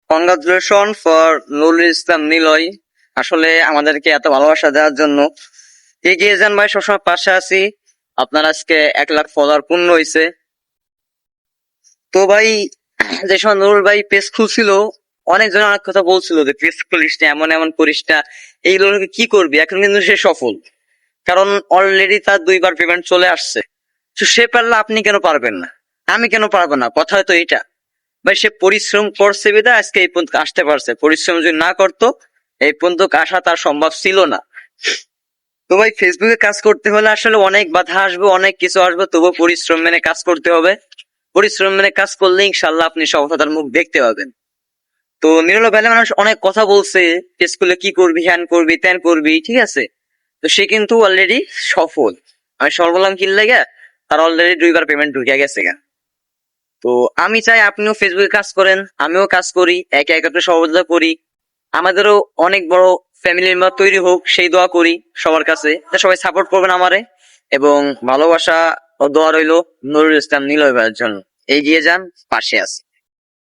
Congratulation for Nurul Islam Niloy. আসলে আমাদেরকে এত ভালোবাসা দেওয়ার জন্য এগিয়ে যান ভাই, সবসময় পাশে আছি। আপনার আজকে 1 লাখ ফলোয়ার পূর্ণ হয়েছে। তো ভাই, যে সময় নুরুল ভাই পেজ খুলছিল, অনেকজন অনেক কথা বলছিল যে পেজ খুলিস না, এমন এমন করিস না, এইগুলোকে কি করবি। এখন কিন্তু সে সফল, কারণ অলরেডি তার 2বার পেমেন্ট চলে আসছে। তো সে পারলে আপনি কেন পারবেন না, আমি কেন পারবো না? কথা হয়তো এটা ভাই, সে পরিশ্রম করছে বিধায় আজকে এই পর্যন্ত আসতে পারছে। পরিশ্রম যদি না করতো, এই পর্যন্ত আসা তার সম্ভব ছিল না। তো ভাই, ফেসবুকে কাজ করতে হলে আসলে অনেক বাধা আসবে, অনেক কিছু আসবে, তবুও পরিশ্রম মেনে কাজ করতে হবে। পরিশ্রম মেনে কাজ করলে ইনশাল্লাহ আপনি সফলতার মুখ দেখতে পাবেন। তো নিরল ভ্যালি মানুষ অনেক কথা বলছে, স্কুলে কি করবি, হ্যান করবি, ত্যান করবি, ঠিক আছে। তো সে কিন্তু অলরেডি সফল। আমি সফল বললাম কি লাগে, তার অলরেডি 2বার পেমেন্ট ঢুকে গেছে গা। তো আমি চাই আপনিও ফেসবুকে কাজ করেন, আমিও কাজ করি, একে একে সহযোগিতা করি। আমাদেরও অনেক বড় ফ্যামিলি মেম্বার তৈরি হোক, সেই দোয়া করি সবার কাছে। সবাই সাপোর্ট করবেন আমারে, এবং ভালোবাসা ও দোয়া রইল নুরুল ইসলাম নিলয় ভাইয়ের জন্য। এগিয়ে যান, পাশে আছি।